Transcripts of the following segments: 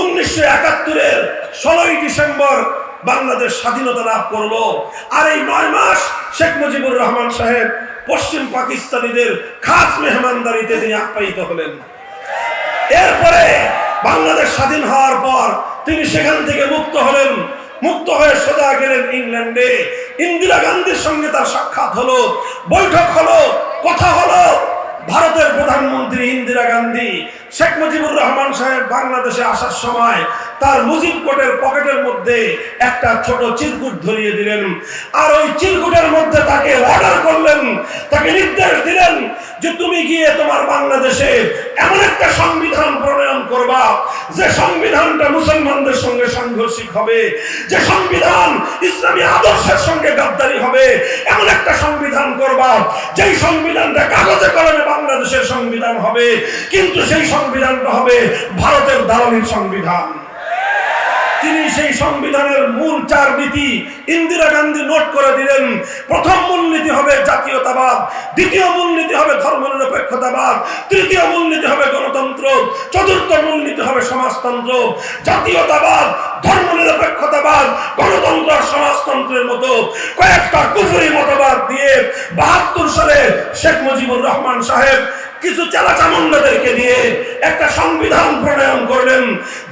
1971-এর 16ই December Bangladesh স্বাধীনতা লাভ করলো। আর এই 9 মাস শেখ মুজিবুর রহমান সাহেব পশ্চিম পাকিস্তানিদের খাস মেহমানদারিতে তিনি আপ্যায়িত হলেন। এরপরে বাংলাদেশ স্বাধীন হওয়ার পর তিনি সেখান থেকে মুক্ত হলেন। মুক্ত হয়ে সোজা গেলেন ইংল্যান্ডে। ইন্দিরা গান্ধীর সঙ্গে তার সাক্ষাৎ হলো, বৈঠক হলো, কথা হলো। ভারতের প্রধানমন্ত্রী ইন্দিরা গান্ধী শেখ মুজিবুর রহমান সাহেব বাংলাদেশে আসার সময় তার মুজিব কোটের পকেটের মধ্যে একটা ছোট চিরকুট ধরিয়ে দিলেন। আর ওই চিরকুটের মধ্যে তাকে অর্ডার করলেন, তাকে নির্দেশ দিলেন যে তুমি গিয়ে তোমার বাংলাদেশে এমন একটা সংবিধান প্রণয়ন করবা যে সংবিধানটা মুসলমানদের সঙ্গে সাংঘর্ষিক হবে, যে সংবিধান ইসলামী আদর্শের সঙ্গে গাদ্দারি হবে, এমন একটা সংবিধান করবা যেই সংবিধানটা কাগজে কলমে বাংলাদেশের সংবিধান হবে, কিন্তু সেই সংবিধানটা হবে ভারতের দালালির সংবিধান। তিনি সেই সংবিধানের মূল 4 নীতি ইন্দিরা গান্ধী নোট করে দিলেন। প্রথম মূলনীতি হবে জাতীয়তাবাদ, দ্বিতীয় মূলনীতি হবে ধর্মনিরপেক্ষতাবাদ, তৃতীয় মূলনীতি হবে গণতন্ত্র, চতুর্থ মূলনীতি হবে সমাজতন্ত্র। জাতীয়তাবাদ, ধর্মনিরপেক্ষতাবাদ, গণতন্ত্র আর সমাজতন্ত্রের মতো কয়েকটা কুফরি মতবাদ দিয়ে 72 সালে শেখ মুজিবুর রহমান সাহেব কিছু চালাচামুন্ডাদেরকে দিয়ে একটা সংবিধান প্রণয়ন করলেন।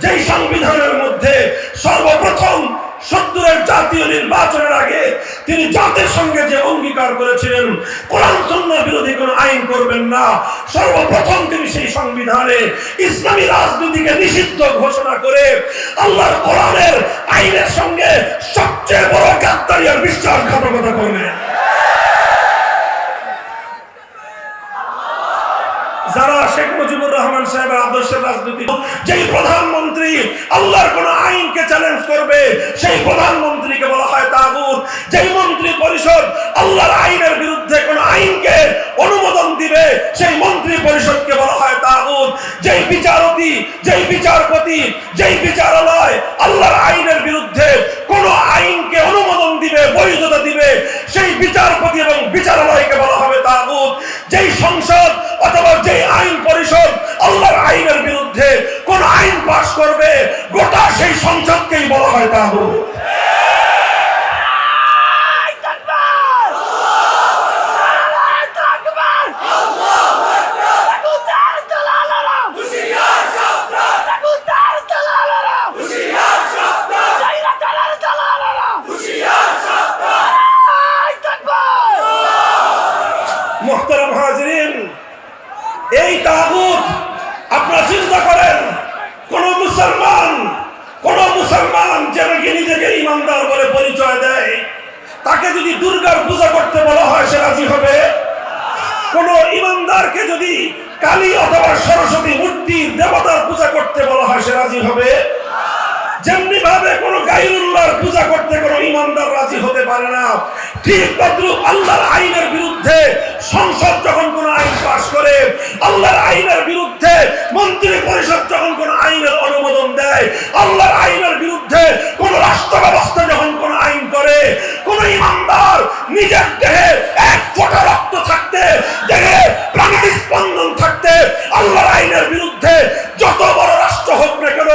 যেই সংবিধানের মধ্যে সর্বপ্রথম 70-এর জাতীয় নির্বাচনের আগে তিনি জাতির সঙ্গে যে অঙ্গীকার করেছিলেন কোরআন সুন্নাহ বিরোধী কোনো আইন করবেন না, সর্বপ্রথম তিনি সেই সংবিধানে ইসলামী রাজনীতিকে নিষিদ্ধ ঘোষণা করে আল্লাহর কোরআনের আইনের সঙ্গে সবচেয়ে বড় গাদ্দারি আর বিশ্বাসঘাতকতা করলেন। যারা শেখ মুজিবুর রহমান সাহেবের আদর্শের রাজনীতি, যেই প্রধানমন্ত্রী আল্লাহর কোন আইনকে চ্যালেঞ্জ করবে সেই প্রধানমন্ত্রীকে বলা হয় তাগুত। যেই মন্ত্রী পরিষদ আল্লাহর আইনের বিরুদ্ধে কোন আইনকে অনুমোদন দিবে সেই মন্ত্রী পরিষদকে বলা হয় তাগুত। যেই বিচারপতি, যেই বিচারপতি, যেই বিচারালয় আল্লাহর আইনের বিরুদ্ধে কোন আইনকে অনুমোদন দিবে, বৈধতা দিবে, সেই বিচারপতি এবং বিচারালয়কে বলা হবে তাগুত। যেই সংসদ অথবা যেই আইন পরিষদ আল্লাহর আইনের বিরুদ্ধে কোন আইন পাস করবে গোটা সেই সংসদকেই বলা হয় তাগুত। মুহতারাম হাজিরিন, এই তাগুত আপনারা চিন্তা করেন, কোন মুসলমান যে নিজেকে ইমানদার বলে পরিচয় দেয় তাকে যদি দুর্গার পূজা করতে বলা হয় সে রাজি হবে? কোন ইমানদারকে যদি কালী অথবা সরস্বতী মূর্তির দেবতার পূজা করতে বলা হয় সে রাজি হবে? যেমনি ভাবে কোন গায়রুল্লাহর পূজা করতে কোন ইমানদার রাজি হতে পারে না, ঠিক তদ্রুপ আল্লাহর আইনের বিরুদ্ধে সংসদ যখন কোন আইন পাস করে, আল্লাহর আইনের বিরুদ্ধে মন্ত্রী পরিষদ যখন কোন আইনের অনুমোদন দেয়, আল্লাহর আইনের বিরুদ্ধে কোন রাষ্ট্র ব্যবস্থা যখন কোন আইন করে, কোন ইমানদার নিজের দেহে এক ফোঁটা রক্ত থাকতে, দেহে প্রাণের স্পন্দন থাকতে আল্লাহর আইনের বিরুদ্ধে যত বড় রাষ্ট্র হোক না কেন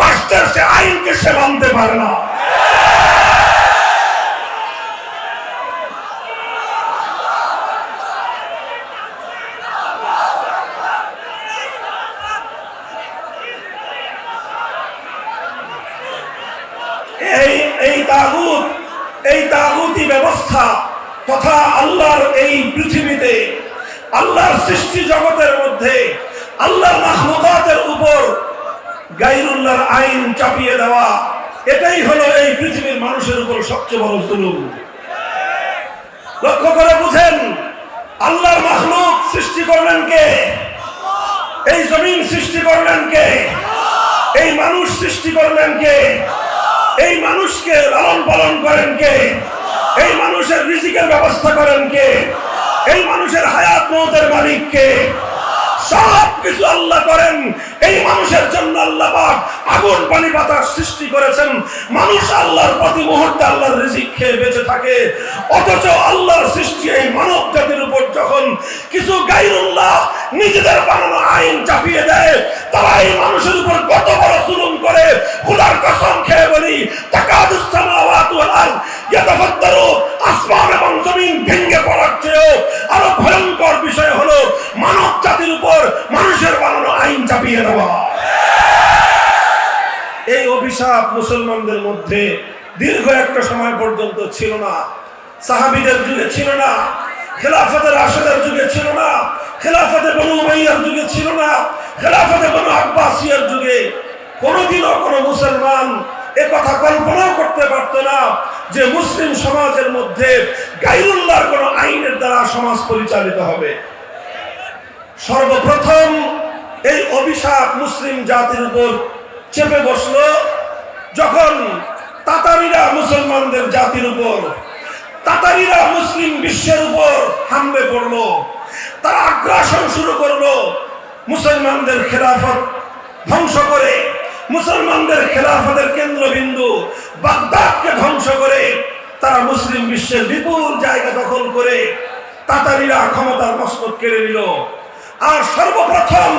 রাষ্ট্রের সে আইনকে সে মানতে পারে না। এই তাগুতি ব্যবস্থা তথা আল্লাহর এই পৃথিবীতে, আল্লাহর সৃষ্টি জগতের মধ্যে আল্লাহর মাখলুকাতের উপর গায়রুল্লাহর আইন চাপিয়ে দেওয়া, এটাই হলো এই পৃথিবীর মানুষের উপর সবচেয়ে বড় জুলুম। লক্ষ্য করে বুঝেন, আল্লাহর মাখলুক সৃষ্টি করলেন কে? এই জমিন সৃষ্টি করলেন কে? এই মানুষ সৃষ্টি করলেন কে? এই মানুষকে লালন পালন করেন কে? এই মানুষের রিজিকের ব্যবস্থা করেন কে? এই মানুষের হায়াত মওতের মালিক কে? সব কিছু আল্লাহ করেন। এই মানুষের জন্য আল্লাহ পাক আগুন পানি বাতাস সৃষ্টি করেছেন। মানুষ আল্লাহর প্রতি মুহূর্তে আল্লাহর রিজিক খেয়ে বেঁচে থাকে। অথচ আল্লাহর সৃষ্টি এই মানব জাতির উপর যখন কিছু গায়রুল্লাহ নিজেদের বানানো আইন চাপিয়ে দেয়, তারা এই মানুষের উপর কত বড় জুলুম করে অভিশাপ মুসলমানদের মধ্যে দীর্ঘ একটা সময় পর্যন্ত ছিল না। সাহাবীদের যুগে ছিল না, খেলাফতে রাশেদের যুগে ছিল না, খেলাফতে বনু উমাইয়ার যুগে ছিল না, খেলাফতে বনু আব্বাসিয়ার যুগে কোনোদিনও কোনো মুসলমান একথা কল্পনাও করতে পারত না যে মুসলিম সমাজের মধ্যে গায়রুল্লাহর কোনো আইনের দ্বারা সমাজ পরিচালিত হবে। সর্বপ্রথম এই অভিশাপ মুসলিম জাতির উপর চেপে বসলো যখন তাতারিরা মুসলমানদের জাতির উপর, তাতারিরা মুসলিম বিশ্বের উপর হামলে পড়লো। তারা আগ্রাসন শুরু করলো, মুসলমানদের খেলাফত ধ্বংস করে, মুসলমানদের খেলাফতের কেন্দ্রবিন্দু বাগদাদকে ধ্বংস করে তারা মুসলিম বিশ্বের বিপুল জায়গা দখল করে তাতারিরা ক্ষমতার মস্তক কেড়ে নিল। আর সর্বপ্রথম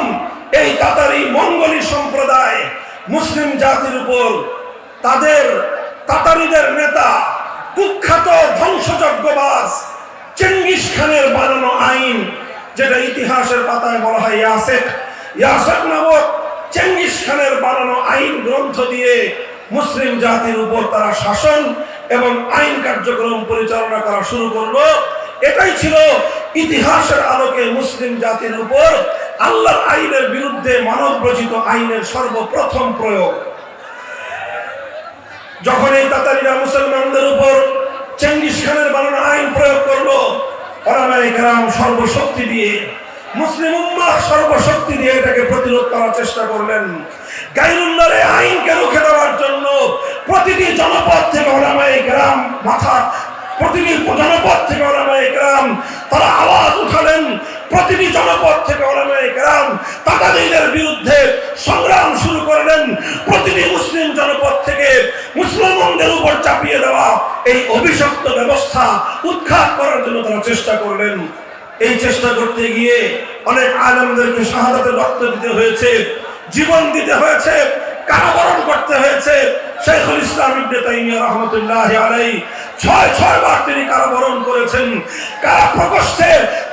এই তাতারি মঙ্গোলি সম্প্রদায় মুসলিম জাতির উপর তাদের তাতারিদের নেতা কুখ্যাত ধ্বংসযজ্ঞবাজ চেঙ্গিস খানের বানানো আইন, যেটা ইতিহাসের পাতায় বলা হয় ইয়াসেক নামক চেঙ্গিস খানের বানানো আইন গ্রন্থ দিয়ে মুসলিম জাতির উপর তারা শাসন এবং আইন কার্যক্রম পরিচালনা করা শুরু করলো। এটাই ছিল ইতিহাসের আলোকে মুসলিম জাতির উপর আল্লাহর আইনের বিরুদ্ধে মানব রচিত আইনের সর্বপ্রথম প্রয়োগ। যখন এই তাতারিরা মুসলমানদের উপর চেঙ্গিস খানের বানানো আইন প্রয়োগ করলো, ওলামায়ে কেরাম সর্বশক্তি দিয়ে, মুসলিম উম্মাহ সর্বশক্তি দিয়ে এটাকে প্রতিরোধ করার চেষ্টা করলেন। গায়রুল্লাহর আইনকে রুখে দেওয়ার জন্য প্রতিটি জনপদ থেকে ওলামায়ে কেরাম তারা আওয়াজ উঠালেন। প্রতিটি জনপদ থেকে ওলামায়ে কেরাম তাতারিদের বিরুদ্ধে সংগ্রাম শুরু করলেন। প্রতিটি মুসলিম জনপদ থেকে মুসলমানদের উপর চাপিয়ে দেওয়া এই অভিশপ্ত ব্যবস্থা উৎখাত করার জন্য তারা চেষ্টা করলেন। এই চেষ্টা করতে গিয়ে অনেক আলেমদেরকে শাহাদাতের রক্ত দিতে হয়েছে, জীবন দিতে হয়েছে, কারাবরণ করতে হয়েছে। শাইখুল ইসলাম ইবনে তাইমিয়া রাহমাতুল্লাহি আলাইহি ৬ বার তিনি কারাবরণ করেছেন। কারা প্রকোষ্ঠে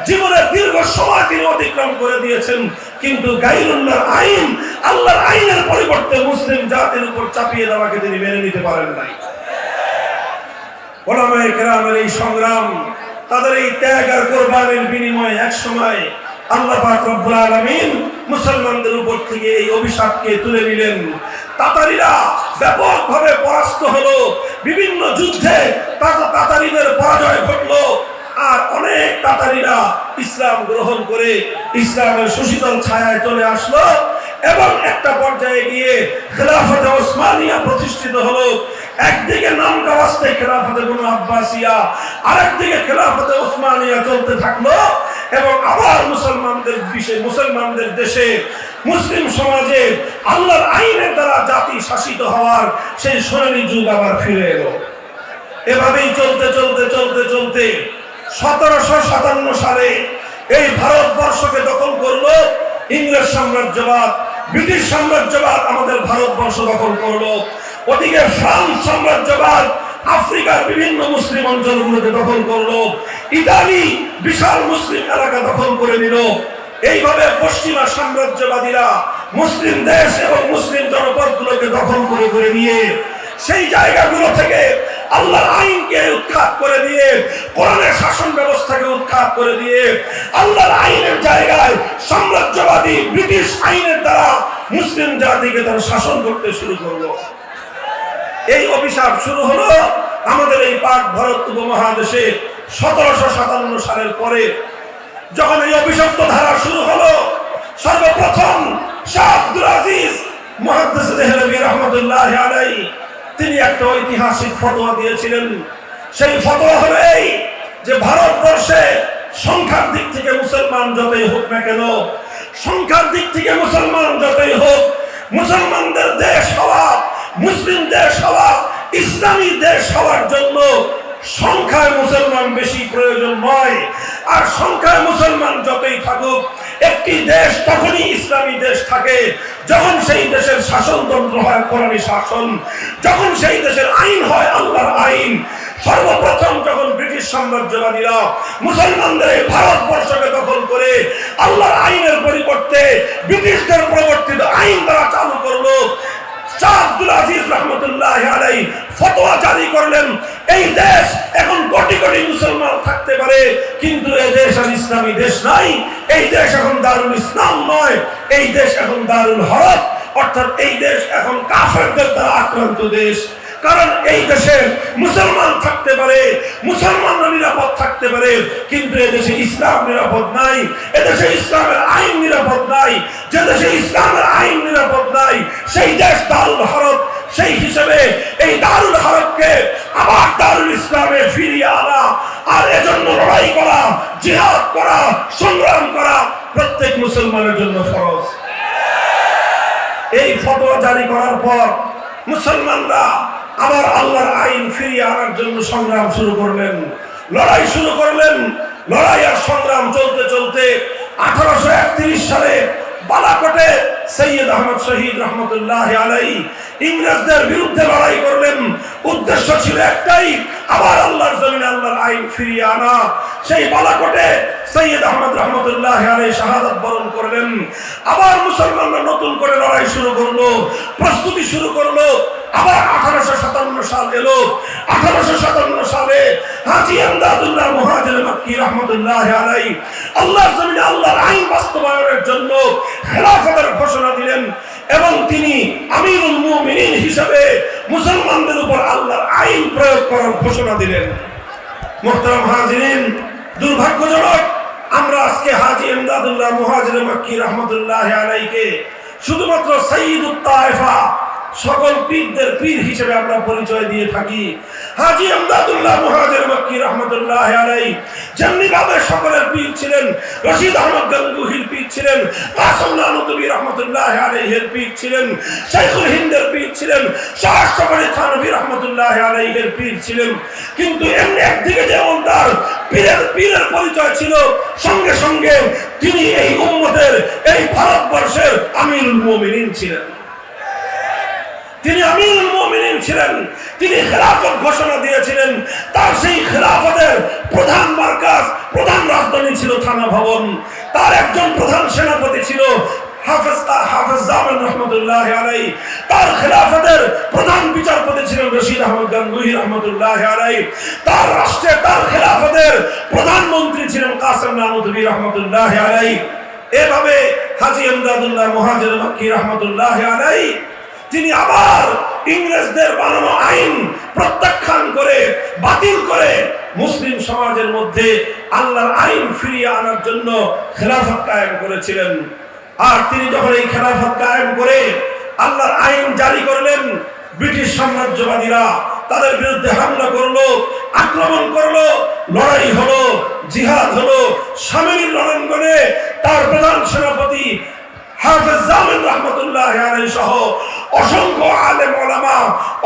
জীবনের দীর্ঘ সময় তিনি অতিক্রম করে দিয়েছেন, কিন্তু গায়রুল্লাহর আইন, আল্লাহর আইনের পরিবর্তে মুসলিম জাতির উপর চাপিয়ে দেওয়াকে তিনি মেনে নিতে পারেন নাই। ওলামায়ে কেরামের এই সংগ্রাম, তাদের এই ত্যাগ আর কোরবানির বিনিময়ে এক সময় আল্লাহ পাক রব্বুল আলামিন মুসলমানদের উপর থেকে এই অভিশাপকে তুলে নিলেন। তাতারিরা ব্যাপকভাবে পরাস্ত হলো, বিভিন্ন যুদ্ধে তাতারিদের পরাজয় ঘটলো, আর অনেক তাতারিরা ইসলাম গ্রহণ করে ইসলামের সুশীতল ছায়ায় চলে আসলো এবং একটা পর্যায়ে গিয়ে খেলাফতে ওসমানিয়া প্রতিষ্ঠিত হলো। একদিকে নাম কাওয়াস্তে খেলাফতে বনু আব্বাসিয়া, আরেকদিকে খেলাফতে ওসমানিয়া চলতে থাকলো এবং আবার মুসলমানদের দেশে, মুসলিম সমাজে আল্লাহর আইনের দ্বারা জাতি শাসিত হওয়ার সেই সোনালী যুগ আবার ফিরে এলো। এভাবেই চলতে 1757 সালে এই ভারতবর্ষকে দখল করলো ইংরেজ সাম্রাজ্যবাদ, ব্রিটিশ সাম্রাজ্যবাদ আমাদের ভারতবর্ষ দখল করলো। ওদিকে ফ্রান্স সাম্রাজ্যবাদ আফ্রিকার বিভিন্ন মুসলিম অঞ্চলগুলোকে দখল করলো। ইতালি বিশাল মুসলিম এলাকা দখল করে নিল। এইভাবে পশ্চিমা সাম্রাজ্যবাদীরা মুসলিম দেশ এবং মুসলিম জনপদগুলোকে দখল করে নিয়ে সেই জায়গাগুলো থেকে আল্লাহর আইনকে উৎখাত করে দিয়ে, কোরআনের শাসন ব্যবস্থাকে উৎখাত করে দিয়ে আল্লাহর আইনের জায়গায় সাম্রাজ্যবাদী ব্রিটিশ আইনের দ্বারা মুসলিম জাতিকে তারা শাসন করতে শুরু করলো। এই অভিশাপ শুরু হলো আমাদের এই পাক ভারত উপমহাদেশে 1757 সালের পরে। যখন এই অভিশপ্ত ধারা শুরু হলো, সর্বপ্রথম শাহ আব্দুল আজিজ মুহাদ্দিস দেহলভী রাহমাতুল্লাহি আলাইহি তিনি একটা ঐতিহাসিক ফতোয়া দিয়েছিলেন। সেই ফতোয়া হলো এই যে ভারতবর্ষে সংখ্যার দিক থেকে মুসলমান যতই হোক না কেন, সংখ্যার দিক থেকে মুসলমান যতই হোক, মুসলমানদের দেশ হওয়া, মুসলিম দেশ হওয়া, ইসলামী দেশ হওয়ার জন্য সংখ্যায় মুসলমান বেশি প্রয়োজন নয়। আর সংখ্যায় মুসলমান যতই থাকুক, একটি দেশ তখনই ইসলামী দেশ থাকে যখন সেই দেশের শাসনতন্ত্র হয় কোরআনী শাসন, যখন সেই দেশের আইন হয় আল্লাহর আইন। সর্বপ্রথম যখন ব্রিটিশ সাম্রাজ্যবাদীরা মুসলমানদের এই ভারতবর্ষকে দখল করে আল্লাহর আইনের পরিবর্তে ব্রিটিশদের প্রবর্তিত আইন তারা চালু করলো, শাহ আব্দুল আজিজ রহমতুল্লাহ আলাইহি ফতোয়া জারি করলেন, এই দেশ এখন কোটি কোটি মুসলমান থাকতে পারে, কিন্তু এই দেশ আর ইসলামী দেশ নাই, এই দেশ এখন দারুল ইসলাম নয়, এই দেশ এখন দারুল হরব, অর্থাৎ এই দেশ এখন কাফেরদের দ্বারা আক্রান্ত দেশ। কারণ এই দেশে মুসলমান থাকতে পারে, মুসলমানরা নিরাপদ থাকতে পারে, কিন্তু এদেশে ইসলাম নিরাপদ নাই, এদেশে ইসলামের আইন নিরাপদ নাই। যে দেশে ইসলামের আইন নিরাপদ নাই সেই দেশ দারুল হরব। সেই হিসেবে এই দারুল হরবকে আবার দারুল ইসলামে ফিরিয়ে আনা আর এজন্য লড়াই করা, জিহাদ করা, সংগ্রাম করা প্রত্যেক মুসলমানের জন্য ফরজ। এই ফতোয়া জারি করার পর মুসলমানরা আবার আল্লাহর আইন ফিরিয়ে আনার জন্য সংগ্রাম শুরু করলেন, লড়াই শুরু করলেন। লড়াই আর সংগ্রাম চলতে চলতে 1831 সালে বালাকোটে সৈয়দ আহমদ শহীদ রহমতুল্লাহ আলাইহি ইংরেজদের বিরুদ্ধে লড়াই করলেন। উদ্দেশ্য ছিল একটাই, আবার আল্লাহর জমিনে আল্লাহর আইন ফিরিয়ে আনা। সেই বালাকোটে সৈয়দ আহমদ রহমতুল্লাহ আলাইহি শাহাদাত বরণ করলেন। আবার মুসলমানরা নতুন করে লড়াই শুরু করলো, প্রস্তুতি শুরু করলো। আবার 1857 সাল এলো। 1857 সালে হাজী ইমদাদুল্লাহ মুহাজির মক্কি রহমতুল্লাহ আলাইহি আল্লাহর জমিনে আল্লাহর আইন বাস্তবায়নের জন্য খেলাফতের ঘোষণা দিলেন এবং তিনি আমিরুল মুমিনিন হিসেবে মুসলমানদের উপর আল্লাহর আইন প্রয়োগ করার ঘোষণা দিলেন। মুহতারাম হাজিরিন, দুর্ভাগ্যজনক আমরা আজকে হাজী ইমদাদুল্লাহ মুহাজির মক্কি রহমতুল্লাহ আলাইহিকে শুধুমাত্র সাইয়্যিদুত তায়েফা, সকল পীরদের পীর হিসেবে আমরা পরিচয় দিয়ে থাকি। হাজী ইমদাদুল্লাহ মুহাজির মক্কি রহমতুল্লাহ আলাইহি যেমনি ভাবে সকলের পীর ছিলেন, রশিদ আহমদ গঙ্গুহির পীর ছিলেন, কাসেম নানুতুবি রহমতুল্লাহ আলাইহির পীর ছিলেন, শাইখুল হিন্দের পীর ছিলেন, শাহ আশরাফ আলী থানভী রহমতুল্লাহ আলাইহির পীর ছিলেন। কিন্তু এমনি একদিকে যেমন তার পীরের পরিচয় ছিল, সঙ্গে সঙ্গে তিনি এই উম্মতের, এই ভারতবর্ষের আমিরুল মুমিনিন ছিলেন। তিনি আমিরুল মুমিনিন ছিলেন। তিনি খেলাফত ঘোষণা দিয়েছিলেন। তার সেই খেলাফতের প্রধান মার্কাজ, প্রধান রাজধানী ছিল থানা ভবন। তার একজন প্রধান সেনাপতি ছিল হাফেজ জামান রহমতুল্লাহ আলাইহি। তার খেলাফতের প্রধান বিচারপতি ছিলেন রশিদ আহমদ গঙ্গুহি রহমতুল্লাহ আলাইহি। তার রাষ্ট্রে, তার খেলাফতের প্রধানমন্ত্রী ছিলেন কাসেম নানুতুবি রহমতুল্লাহ আলাইহি। এভাবে হাজী ইমদাদুল্লাহ মুহাজির মক্কি রহমতুল্লাহ আলাইহি তিনি আবার ইংরেজদের বানানো আইন প্রত্যাখ্যান করে, বাতিল করে মুসলিম সমাজের মধ্যে আল্লাহর আইন ফিরিয়ে আনার জন্য খেলাফত কায়েম করেছিলেন। আর তিনি যখন এই খেলাফত কায়েম করে আল্লাহর আইন জারি করলেন, ব্রিটিশ সাম্রাজ্যবাদীরা তাদের বিরুদ্ধে হামলা করলো, আক্রমণ করলো, লড়াই হলো, জিহাদ হলো। শামীমের রণাঙ্গনে তার প্রধান সেনাপতি হাফেজ জামান রহমতুল্লাহ আলাইহি সহ অসংখ্য আলেম ওলামা,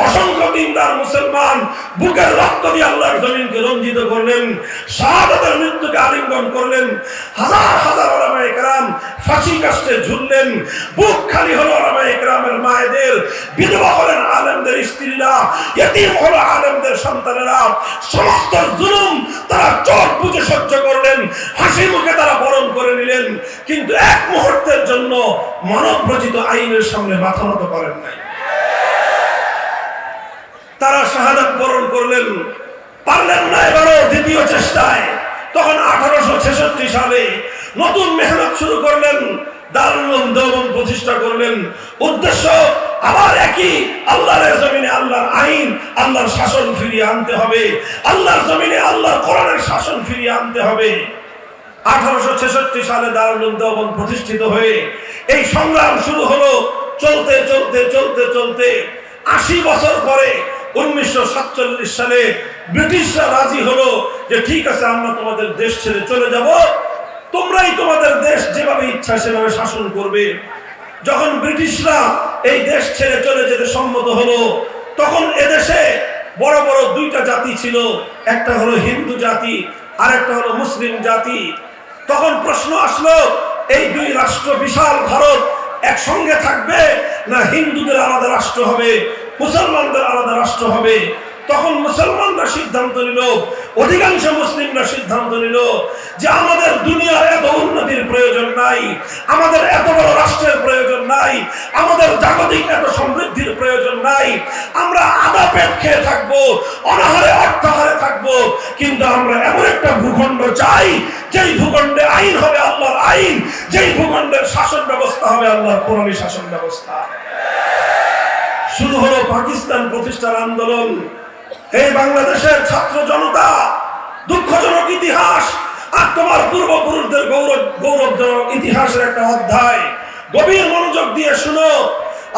অসংখ্য দিনদার মুসলমান বুকের রক্ত দিয়ে আল্লাহর জমিনকে রঞ্জিত করলেন, শাহাদাতের মৃত্যুকে আলিঙ্গন করলেন। হাজার হাজার ওলামায়ে কেরাম ফাঁসি কাস্টে ঝুললেন। বুক খালি হলো ওলামায়ে কেরামের মায়েদের, বিধবা হলেন আলেমদের স্ত্রীরা, ইতিম হলো আলেমদের সন্তানেরা। সমস্ত জুলুম তারা চোখ বুজে সহ্য করলেন, হাসি মুখে তারা বরণ করে নিলেন, কিন্তু এক মুহূর্তের জন্য মানব রচিত আইনের সামনে মাথা নত করেন নাই। তারা শাহাদাত বরণ করলেন, পারলেন না এবারও দ্বিতীয় চেষ্টায়। তখন 1866 সালে নতুন মেহনত শুরু করলেন, দারুল উলুম দেওবন্দ প্রতিষ্ঠা করলেন। উদ্দেশ্য আবার একই, আল্লাহর জমিনে আল্লাহর আইন, আল্লাহর শাসন ফিরিয়ে আনতে হবে, আল্লাহর জমিনে আল্লাহর কোরআনের শাসন ফিরিয়ে আনতে হবে। 1866 সালে দারুল উলুম দেওবন্দ প্রতিষ্ঠিত হয়ে এই সংগ্রাম শুরু হলো। চলতে চলতে চলতে চলতে 80 বছর পরে 1947 সালে ব্রিটিশরা রাজি হলো যে ঠিক আছে, আমরা তোমাদের দেশ ছেড়ে চলে যাব, তোমরাই তোমাদের দেশ যেভাবে ইচ্ছা সেভাবে শাসন করবে। যখন ব্রিটিশরা এই দেশ ছেড়ে চলে যেতে সম্মত হলো, তখন এদেশে বড় বড় দুইটা জাতি ছিল, একটা হলো হিন্দু জাতি আর একটা হলো মুসলিম জাতি। তখন প্রশ্ন আসলো, এই দুই রাষ্ট্র, বিশাল ভারত একসঙ্গে থাকবে না হিন্দুদের আলাদা রাষ্ট্র হবে, মুসলমানদের আলাদা রাষ্ট্র হবে? তখন মুসলমানরা সিদ্ধান্ত নিল, অধিকাংশ মুসলিমরা সিদ্ধান্ত নিল যে আমাদের দুনিয়ার এত উন্নতির প্রয়োজন নাই, আমাদের এত বড় রাষ্ট্রের প্রয়োজন নাই, আমাদের জাগতিক এত সমৃদ্ধির প্রয়োজন নাই। আমরা আদা পেট খেয়ে থাকবো, অনাহারে অর্থাহারে থাকবো, কিন্তু আমরা এমন একটা ভূখণ্ড চাই যেই ভূখণ্ডে আইন হবে আল্লাহর আইন, যেই ভূখণ্ডের শাসন ব্যবস্থা হবে আল্লাহর কোরআনী শাসন ব্যবস্থা। শুরু হলো পাকিস্তান প্রতিষ্ঠার আন্দোলন। এই বাংলাদেশের ছাত্র জনতা, দুঃখজনক ইতিহাস আর তোমার পূর্বপুরুষদের গৌরবজনক ইতিহাসের একটা অধ্যায়। গভীর মনোযোগ দিয়ে শুনো।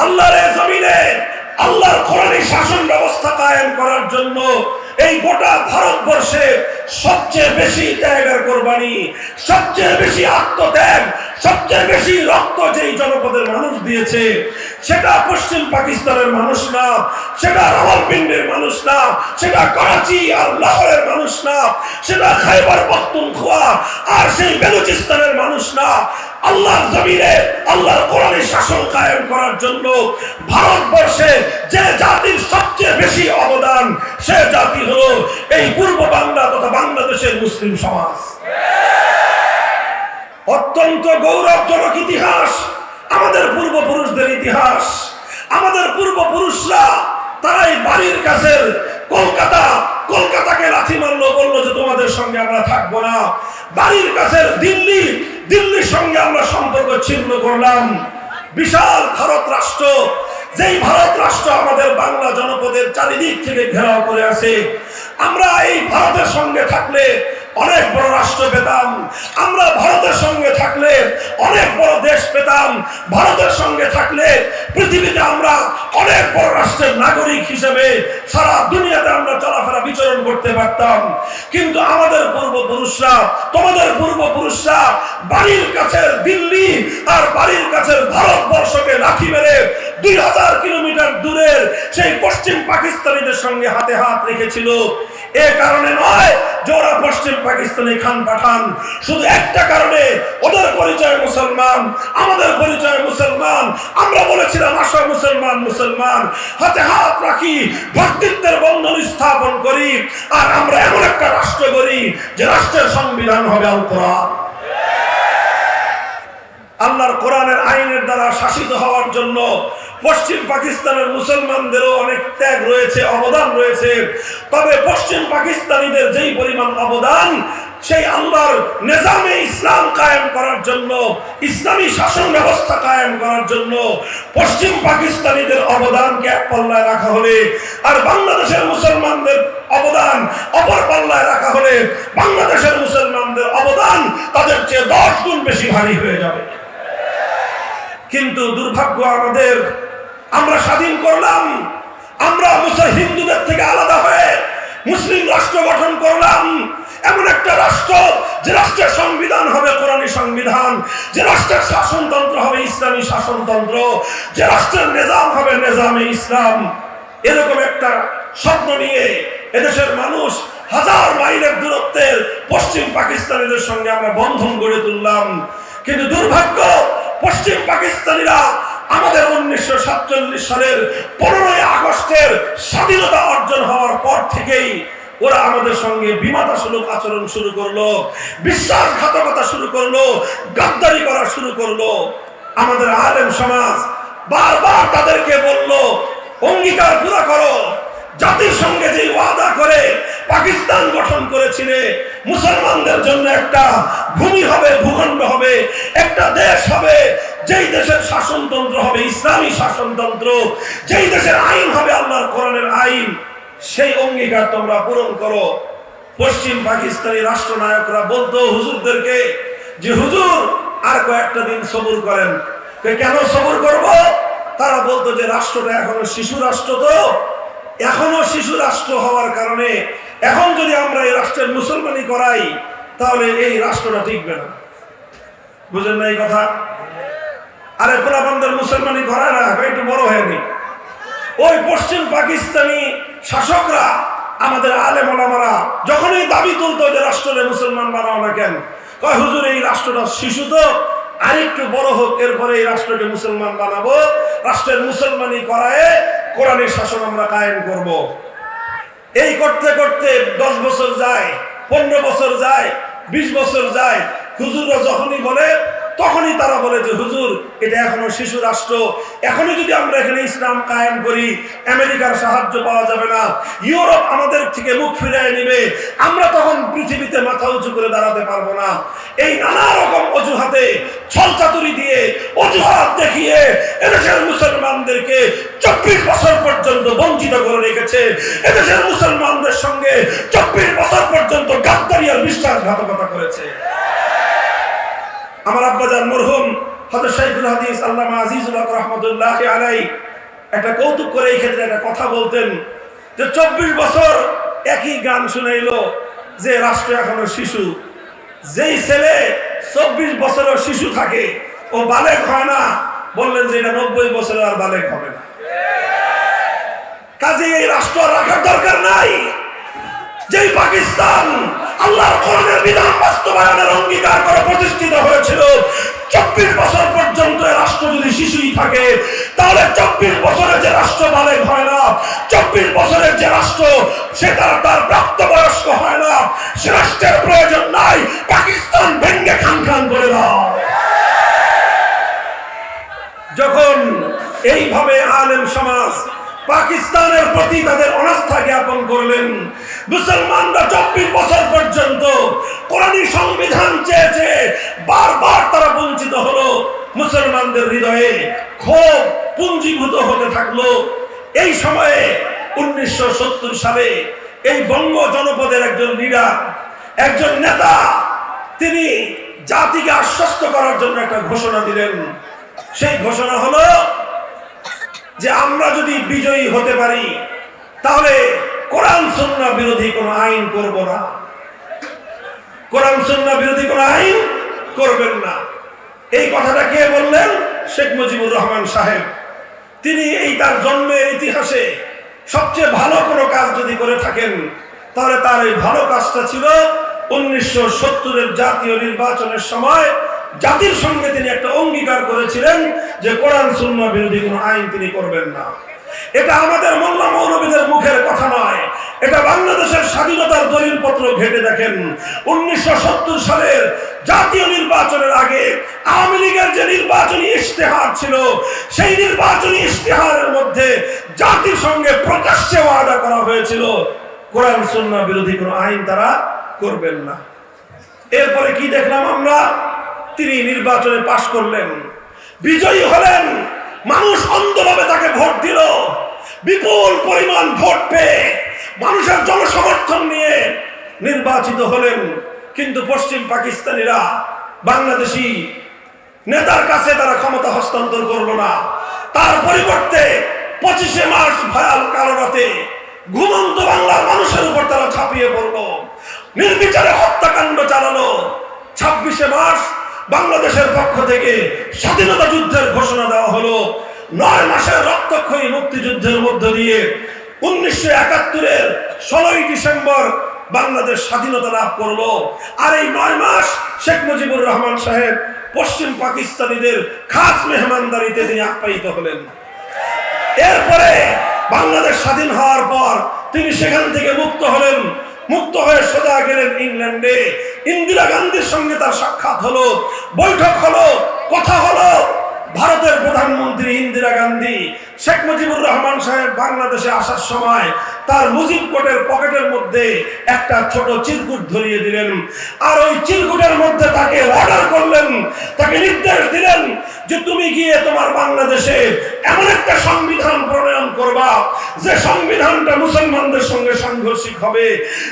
আল্লাহর জমিনে আল্লাহর কোরআনী শাসন ব্যবস্থা কায়েম করার জন্য এই গোটা ভারতবর্ষে সবচেয়ে বেশি ত্যাগ আর কোরবানি, সবচেয়ে বেশি আত্মত্যাগ, সবচেয়ে বেশি রক্ত যেই জনপদের মানুষ দিয়েছে, সেটা পশ্চিম পাকিস্তানের মানুষ না, সেটা রাওয়ালপিন্ডির মানুষ না, সেটা করাচি আর লাহোরের মানুষ না, সেটা খাইবার পখতুনখোয়া আর সেই বেলুচিস্তানের মানুষ না। আল্লাহর জমিনে আল্লাহর কোরআনী শাসন কায়েম করার জন্য ভারতবর্ষে যে জাতির সবচেয়ে বেশি অবদান, সে জাতি হলো এই পূর্ব বাংলা তথা বাংলাদেশের মুসলিম সমাজ। অত্যন্ত গৌরবজনক ইতিহাস আমাদের পূর্বপুরুষদের ইতিহাস। আমাদের পূর্বপুরুষরা তারাই বাড়ির কাছের কলকাতাকে লাথি মারলো, বললো যে তোমাদের সঙ্গে আমরা থাকবো না। বাড়ির কাছের দিল্লির সঙ্গে আমরা সম্পর্ক ছিন্ন করলাম। বিশাল ভারত রাষ্ট্র, যেই ভারত রাষ্ট্র আমাদের বাংলা জনপদের চারিদিক থেকে ঘেরাও করে আছে। আমরা এই ভারতের সঙ্গে থাকলে অনেক বড় রাষ্ট্র পেতাম, আমরা ভারতের সঙ্গে থাকলে অনেক বড় দেশ পেতাম, ভারতের সঙ্গে থাকলে পৃথিবীতে আমরা অনেক বড় রাষ্ট্রের নাগরিক হিসেবে সারা দুনিয়াতে আমরা চলাফেরা বিচরণ করতে পারতাম। কিন্তু আমাদের পূর্বপুরুষরা, তোমাদের পূর্বপুরুষরা বাড়ির কাছের দিল্লি আর বাড়ির কাছের ভারতবর্ষকে লাথি মেরে 2000 কিলোমিটার দূরের সেই পশ্চিম পাকিস্তানিদের সঙ্গে হাতে হাত রেখেছিল। এ কারণে নয় যে ওরা পশ্চিম পাকিস্তানি খান পাঠান, শুধু একটা কারণে, ওদের পরিচয় মুসলমান, আমাদের পরিচয় মুসলমান। আমরা বলেছিলাম আসো মুসলমান মুসলমান, হাতে হাত রাখি, ভ্রাতৃত্বের বন্ধন স্থাপন করি, আর আমরা এমন একটা রাষ্ট্র করি যে রাষ্ট্রের সংবিধান হবে আল কোরআন। আল্লাহর কোরআনের আইনের দ্বারা শাসিত হওয়ার জন্য পশ্চিম পাকিস্তানের মুসলমানদেরও অনেক ত্যাগ রয়েছে, অবদান রয়েছে। তবে পশ্চিম পাকিস্তানিদের যেই পরিমাণ অবদান, সেই আল্লাহর নিজামে ইসলাম কায়েম করার জন্য, ইসলামী শাসন ব্যবস্থা কায়েম করার জন্য পশ্চিম পাকিস্তানিদের অবদানকে এক পাল্লায় রাখা হলে, আর বাংলাদেশের মুসলমানদের অবদান অপর পাল্লায় রাখা হলে, বাংলাদেশের মুসলমানদের অবদান তাদের চেয়ে 10 গুণ বেশি ভারী হয়ে যাবে। কিন্তু দুর্ভাগ্য আমাদের, আমরা স্বাধীন করলাম, আমরা হিন্দুদের থেকে আলাদা হয়ে মুসলিম রাষ্ট্র গঠন করলাম। এমন একটা রাষ্ট্র যে রাষ্ট্রের সংবিধান হবে কোরআনী সংবিধান, যে রাষ্ট্রের শাসনতন্ত্র হবে ইসলামী শাসনতন্ত্র, যে রাষ্ট্রের নিজাম হবে নিজামে ইসলাম। এরকম একটা স্বপ্ন নিয়ে এদেশের মানুষ হাজার মাইলের দূরত্বের পশ্চিম পাকিস্তানিদের সঙ্গে আমরা বন্ধন গড়ে তুললাম। কিন্তু দুর্ভাগ্য, পশ্চিম পাকিস্তানিরা আমাদের 1947 সালের 15ই আগস্টের স্বাধীনতা অর্জন হওয়ার পর থেকেই ওরা আমাদের সঙ্গে বিমাতাসুলভ আচরণ শুরু করলো, বিশ্বাসঘাতকতা শুরু করলো, গাদ্দারি করা শুরু করলো। আমাদের আলেম সমাজ বারবার তাদেরকে বলল, অঙ্গীকার পুরো করো, জাতির সঙ্গে যে ওয়াদা করে পাকিস্তান গঠন করেছিলে, মুসলমানদের জন্য একটা ভূমি হবে, ভূখণ্ড হবে, একটা দেশ হবে, যেই দেশের শাসনতন্ত্র হবে ইসলামী শাসনতন্ত্র, যেই দেশের আইন হবে আল্লাহর কোরআনের আইন, সেই অঙ্গীকার তোমরা পূরণ করো। পশ্চিম পাকিস্তানি রাষ্ট্রনায়করা বলতো হুজুরদেরকে যে হুজুর আর কয়েকটা দিন সবুর করেন। কেন সবুর করব? তারা বলতো যে রাষ্ট্রটা এখনো শিশু রাষ্ট্র, তো এখনো শিশু রাষ্ট্র হওয়ার কারণে এখন যদি আমরা এই রাষ্ট্রের মুসলমানি করাই তাহলে এই রাষ্ট্রটা টিকবে না। বুঝেন না এই কথা? আরে পোলাপানদের মুসলমানি করায় না, একটু বড় হয়নি। ওই পশ্চিম পাকিস্তানি শাসকরা আমাদের আলেম ওলামারা যখনই দাবি তুলতো যে রাষ্ট্রে মুসলমান বানাও না কেন, কয় হুজুর এই রাষ্ট্রটা শিশু, তো আরেকটু বড় হোক, এরপরে এই রাষ্ট্রকে মুসলমান বানাবো, রাষ্ট্রের মুসলমানি করায় কোরআনের শাসন আমরা কায়েম করব। এই করতে করতে 10 বছর যায়, 15 বছর যায়, 20 বছর যায়। হুজুররা যখনই বলে তখনই তারা বলে যে হুজুর এটা এখনো শিশু রাষ্ট্র, এখনই যদি আমরা এখানে ইসলাম কায়েম করি আমেরিকার সাহায্য পাওয়া যাবে না, ইউরোপ আমাদের থেকে মুখ ফিরিয়ে নেবে, আমরা তখন পৃথিবীতে মাথা উঁচু করে দাঁড়াতে পারবো না। এই নানা রকম অজুহাতে ছলচাতুরি দিয়ে অজুহাত দেখিয়ে এদেশের মুসলমানদেরকে 24 বছর পর্যন্ত বঞ্চিত করে রেখেছে। এদেশের মুসলমানদের সঙ্গে 24 বছর পর্যন্ত গাদ্দারি আর বিশ্বাসঘাতকতা করেছে। আমার আব্বাজান মরহুম হযরত শাইখুল হাদিস আল্লামা আজিজুল হক রাহমাতুল্লাহ আলাইহি একটা কৌতুক করে এই ক্ষেত্রে একটা কথা বলতেন যে 24 বছর একই গান শুনাইলো যে রাষ্ট্র এখনো শিশু। যেই ছেলে 24 বছরের শিশু থাকে ও বালেগ হয় না, বললেন যে এটা 90 বছরে আর বালেগ হবে না। কাজে এই রাষ্ট্র রাখার দরকার নাই। যেই পাকিস্তান আল্লাহর কোরআনের বিধান বাস্তবায়নের অঙ্গীকার করে প্রতিষ্ঠিত হয়েছিল, 24 বছর পর্যন্ত রাষ্ট্র যদি শিশুই থাকে, তাহলে 24 বছরের যে রাষ্ট্র বালেগ হয় না, 24 বছরের যে রাষ্ট্র সে তার প্রাপ্তবয়স্ক হয় না, সে রাষ্ট্রের প্রয়োজন নাই। পাকিস্তান ভেঙ্গে খান খান করে দাও। যখন এইভাবে আলেম সমাজ পাকিস্তানের প্রতি তাদের অনাস্থা জ্ঞাপন করলেন, মুসলমানরা 24 বছর পর্যন্ত কোরআনী সংবিধান চেয়েছে, বারবার তারা বঞ্চিত হলো। মুসলমানদের হৃদয়ে ক্ষোভ পুঞ্জীভূত হতে থাকলো। এই সময়ে 1970 সালে এই বঙ্গ জনপদের একজন লিডার, একজন নেতা, তিনি জাতিকে আশ্বস্ত করার জন্য একটা ঘোষণা দিলেন। সেই ঘোষণা হলো যে আমরা যদি বিজয়ী হতে পারি তাহলে কোরআন সুন্নাহ বিরোধী কোনো আইন করব না। কোরআন সুন্নাহ বিরোধী কোনো আইন করবেন না। এই কথাটা কে বললেন? শেখ মুজিবুর রহমান সাহেব। তিনি এই তার জন্মের ইতিহাসে সবচেয়ে ভালো কোনো কাজ যদি করে থাকেন, তাহলে তার এই ভালো কাজটা ছিল 1970-এর জাতীয় নির্বাচনের সময় জাতির সঙ্গে তিনি একটা অঙ্গীকার করেছিলেন যে কোরআন সুন্নাহ বিরোধী কোনো আইন তিনি করবেন না। এটা আমাদের মোল্লা মৌলবীদের মুখের কথা নয়, এটা বাংলাদেশের স্বাধীনতার দলিলপত্র ঘেটে দেখেন। 1970 সালের জাতীয় নির্বাচনের আগে আওয়ামী লীগের যে নির্বাচনী ইশতেহার ছিল, সেই নির্বাচনী ইশতেহারের মধ্যে জাতির সঙ্গে প্রকাশ্যে ওয়াদা করা হয়েছিল কোরআন সুন্নাহ বিরোধী কোনো আইন তারা করবেন না। এরপরে কি দেখলাম আমরা? তিনি নির্বাচনে পাশ করলেন, বিজয়ী হলেন, মানুষ অন্ধভাবে তাকে ভোট দিল। বিপুল পরিমাণ ভোট পেয়ে মানুষের জনসমর্থন নিয়ে নির্বাচিত হলেন। কিন্তু পশ্চিম পাকিস্তানিরা বাংলাদেশি নেতার কাছে তারা ক্ষমতা হস্তান্তর করলো না। তার পরিবর্তে 25শে মার্চ ভয়াল কালো রাতে ঘুমন্ত বাংলার মানুষের উপর তারা ঝাঁপিয়ে পড়লো, নির্বিচারে হত্যাকাণ্ড চালালো। 26শে মার্চ বাংলাদেশের পক্ষ থেকে স্বাধীনতা যুদ্ধের ঘোষণা দেওয়া হলো। 9 মাসের রক্তক্ষয়ী মুক্তিযুদ্ধের মধ্য দিয়ে 1971-এর 16ই ডিসেম্বর বাংলাদেশ স্বাধীনতা লাভ করলো। আর এই 9 মাস শেখ মুজিবুর রহমান সাহেব পশ্চিম পাকিস্তানিদের খাস মেহমানদারিতে তিনি আপ্যায়িত হলেন। এরপরে বাংলাদেশ স্বাধীন হওয়ার পর তিনি সেখান থেকে মুক্ত হলেন। মুক্ত হয়ে সোজা গেলেন ইংল্যান্ডে। ইন্দিরা গান্ধীর সঙ্গে তার সাক্ষাৎ হলো, বৈঠক হলো, কথা হলো। ভারতের প্রধানমন্ত্রী ইন্দিরা গান্ধী শেখ মুজিবুর রহমান সাহেব বাংলাদেশে আসার সময় তার মুজিব কোটের পকেটের মধ্যে একটা ছোট চিরকুট ধরিয়ে দিলেন। আর ওই চিরকুটের মধ্যে তাকে অর্ডার করলেন, তাকে নির্দেশ দিলেন যে তুমি গিয়ে তোমার বাংলাদেশে এমন একটা সংবিধান প্রণয়ন করবা যে সংবিধানটা মুসলমানদের সঙ্গে সাংঘর্ষিক হবে,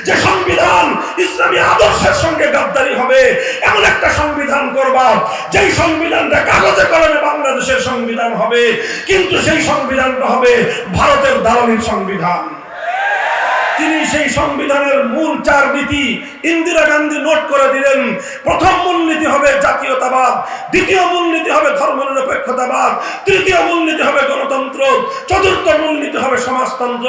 যে সংবিধান ইসলামী আদর্শের সঙ্গে গাদ্দারি হবে, এমন একটা সংবিধান করবা যেই সংবিধানটা কাগজে কলমে বাংলাদেশের সংবিধান হবে, কিন্তু সেই সংবিধানটা হবে ভারতের দালালির সংবিধান। তিনি সেই সংবিধানের মূল 4 নীতি ইন্দিরা গান্ধী নোট করে দিলেন। প্রথম মূলনীতি হবে জাতীয়তাবাদ, দ্বিতীয় মূলনীতি হবে ধর্মনিরপেক্ষতাবাদ, তৃতীয় মূলনীতি হবে গণতন্ত্র, চতুর্থ মূলনীতি হবে সমাজতন্ত্র।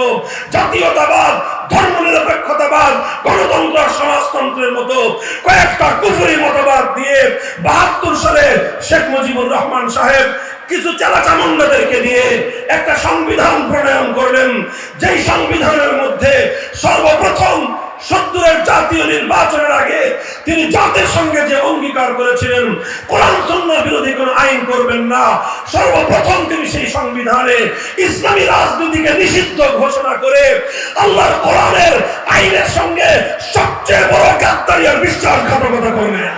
জাতীয়তাবাদ, ধর্মনিরপেক্ষতাবাদ, গণতন্ত্র আর সমাজতন্ত্রের মতো কয়েকটা কুফরি মতবাদ দিয়ে 72 সালে শেখ মুজিবুর রহমান সাহেব কিছু চালাচামুন্ডাদেরকে দিয়ে একটা সংবিধান প্রণয়ন করলেন, যেই সংবিধানের মধ্যে সর্বপ্রথম 70-এর জাতীয় জাতীয় নির্বাচনের আগে তিনি জাতির সঙ্গে যে অঙ্গীকার করেছিলেন কোরআন সুন্নাহ বিরোধী কোনো আইন করবেন না, সর্বপ্রথম তিনি সেই সংবিধানে ইসলামী রাজনীতিকে নিষিদ্ধ ঘোষণা করে আল্লাহর কোরআনের আইনের সঙ্গে সবচেয়ে বড় গাদ্দারি আর বিশ্বাসঘাতকতা করলেন।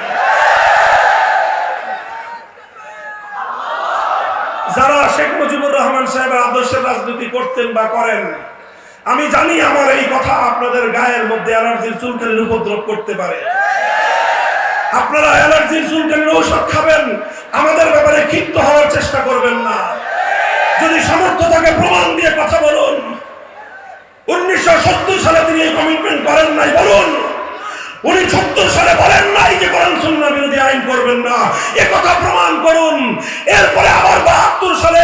যারা শেখ মুজিবুর রহমান সাহেবের আদর্শের রাজনীতি করতেন বা করেন, আমি জানি আমার এই কথা আপনাদের গায়ের মধ্যে অ্যালার্জির চুলকানির উপদ্রব করতে পারে। আপনারা অ্যালার্জির চুলকানির ঔষধ খাবেন, আমাদের ব্যাপারে ক্ষিপ্ত হওয়ার চেষ্টা করবেন না। যদি সামর্থ্য থাকে প্রমাণ দিয়ে কথা বলুন। 1970 সালে তিনি এই কমিটমেন্ট করেন নাই, বলুন। উনি 70 সালে বলেন নাই যে কোরআন সুন্নাহ বিরোধী আইন করবেন না, এ কথা প্রমাণ করুন। এরপরে আবার 72 সালে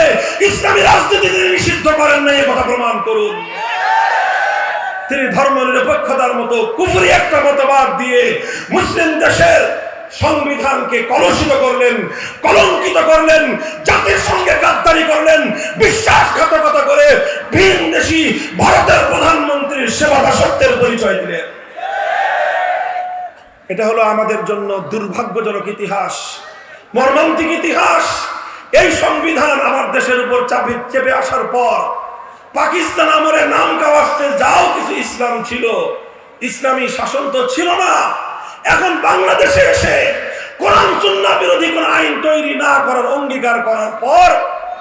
ইসলামী রাজনীতি তিনি নিষিদ্ধ করেন নাই, এ কথা প্রমাণ করুন। তিনি ধর্ম নিরপেক্ষতার মতো কুফরি একটা মতবাদ দিয়ে মুসলিম দেশের সংবিধানকে কলুষিত করলেন, কলঙ্কিত করলেন, জাতির সঙ্গে গাদ্দারি করলেন, বিশ্বাসঘাতকতা করে ভিনদেশী ভারতের প্রধানমন্ত্রীর সেবা দাসত্বের পরিচয় দিলেন। এটা হলো আমাদের জন্য দুর্ভাগ্যজনক ইতিহাস, মর্মান্তিক ইতিহাস। এই সংবিধান আমার দেশের উপর চেপে আসার পর পাকিস্তান আমলে নাম কাওয়াস্তে যাও কিছু ইসলাম ছিল, ইসলামী শাসন তো ছিল না। এখন বাংলাদেশে এসে কোরআন সুন্নাহ বিরোধী কোন আইন তৈরি না করার অঙ্গীকার করার পর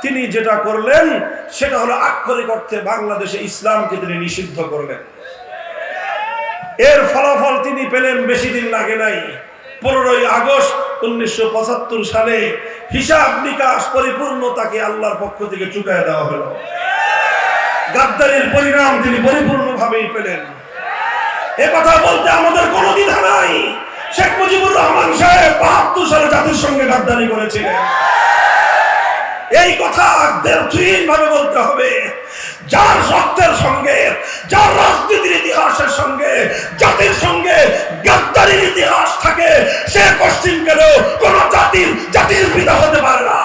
তিনি যেটা করলেন সেটা হলো আক্ষরিক অর্থে বাংলাদেশে ইসলামকে তিনি নিষিদ্ধ করলেন। এর ফলাফল তিনি পেলেন বেশি দিন লাগে নাই। 15ই আগস্ট 1975 সালে হিসাব নিকাশ পরিপূর্ণ তাকে আল্লাহর পক্ষ থেকে চুকায় দেওয়া হলো। গাদ্দারির পরিণাম তিনি পরিপূর্ণভাবেই পেলেন। এ কথা বলতে আমাদের কোনো দ্বিধা নাই। শেখ মুজিবুর রহমান সাহেব 72 সালে জাতির সঙ্গে গাদ্দারি করেছিলেন। এই কথা ভাবে বলতে হবে। যার রক্তের সঙ্গে, যার রাজনীতির ইতিহাসের সঙ্গে, জাতির সঙ্গে গাদ্দারির ইতিহাস থাকে, সে পশ্চিম গেলেও কোন জাতির পিতা হতে পারে না।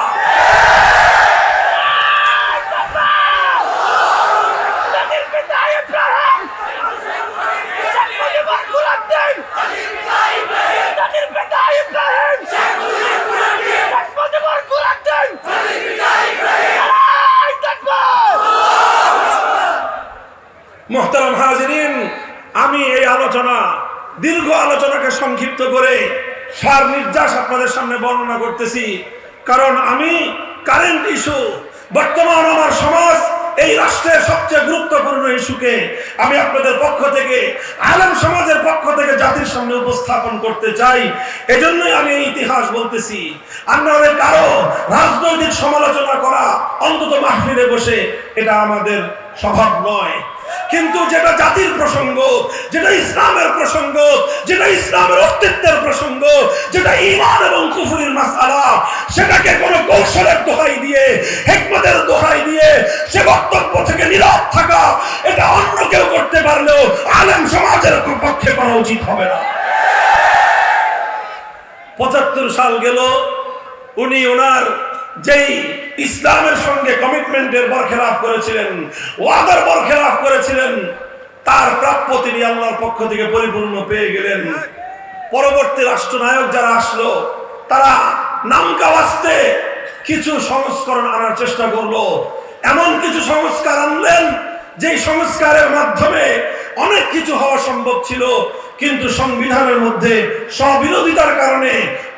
মোহতারাম হাজিরিন, আমি এই আলোচনা, দীর্ঘ আলোচনাকে সংক্ষিপ্ত করে সার নির্যাস আপনাদের সামনে বর্ণনা করতেছি, কারণ আমি কারেন্ট ইস্যু, বর্তমান আমার সমাজ, এই রাষ্ট্রের সবচেয়ে গুরুত্বপূর্ণ ইস্যুকে আমি আপনাদের পক্ষ থেকে, আলেম সমাজের পক্ষ থেকে জাতির সামনে উপস্থাপন করতে চাই। এজন্যই আমি এই ইতিহাস বলতেছি। আপনাদের কারো রাজনৈতিক সমালোচনা করা, অন্তত মাহফিলে বসে, এটা আমাদের স্বভাব নয়। কিন্তু যেটা জাতির প্রসঙ্গ, যেটা ইসলামের প্রসঙ্গ, যেটা ইসলামের অস্তিত্বের প্রসঙ্গ, যেটা ঈমান এবং কুফরির মাসআলা, সেটাকে কোনো কৌশলের দোহাই দিয়ে, হিকমতের দোহাই দিয়ে সে বক্তব্য থেকে নীরব থাকা, এটা অন্য কেউ করতে পারলেও আলেম সমাজের পক্ষে করা উচিত হবে না। 75 সাল গেল, উনি ওনার যেই ইসলামের সঙ্গে কমিটমেন্টের বরখেলাপ করেছিলেন, ওয়াদার বরখেলাপ করেছিলেন, তার প্রাপ্য তিনি আল্লাহর পক্ষ থেকে পরিপূর্ণ পেয়ে গেলেন। পরবর্তী রাষ্ট্রনায়ক যারা আসলো, তারা নামকাওয়াস্তে কিছু সংস্করণ আনার চেষ্টা করলো। এমন কিছু সংস্কার আনলেন যেই সংস্কারের মাধ্যমে অনেক কিছু হওয়া সম্ভব ছিল, কিন্তু সংবিধানের মধ্যে স্ববিরোধিতার কারণে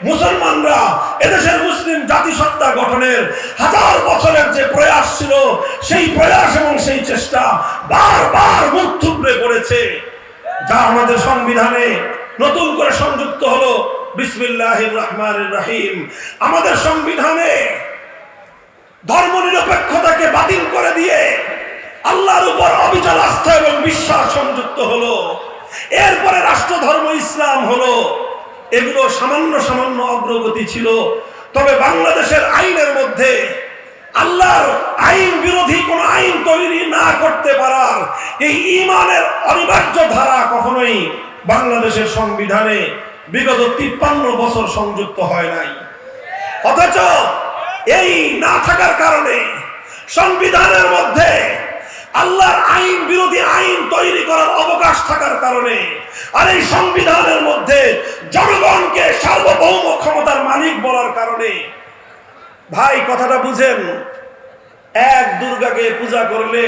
মুসলমানরা, এদেশের মুসলিম জাতিসত্তা গঠনের 1000 বছরের যে প্রয়াস ছিল, সেই প্রয়াস এবং সেই চেষ্টা বারবার মুখ থুবড়ে পড়েছে। যা আমাদের সংবিধানে নতুন করে সংযুক্ত হলো বিসমিল্লাহির রহমানির রহিম। আমাদের সংবিধানে ধর্ম নিরপেক্ষতাকে বাতিল করে দিয়ে আল্লাহর উপর অবিচল আস্থা এবং বিশ্বাস সংযুক্ত হলো। এরপরে রাষ্ট্র ধর্ম ইসলাম হলো। এগুলো সামান্য সামান্য অগ্রগতি ছিল। তবে বাংলাদেশের আইনের মধ্যে আল্লাহর আইন বিরোধী কোন আইন তৈরি না করতে পারার এই ঈমানের অনিবার্য ধারা কখনোই বাংলাদেশের সংবিধানে বিগত 53 বছর সংযুক্ত হয় নাই। অথচ এই না থাকার কারণে সংবিধানের মধ্যে আল্লাহর আইন বিরোধী আইন তৈরি করার অবকাশ থাকার কারণে, আর এই সংবিধানের মধ্যে জনগণকে সার্বভৌম ক্ষমতার মালিক বলার কারণে, ভাই কথাটা বুঝেন, এক দুর্গাকে পূজা করলে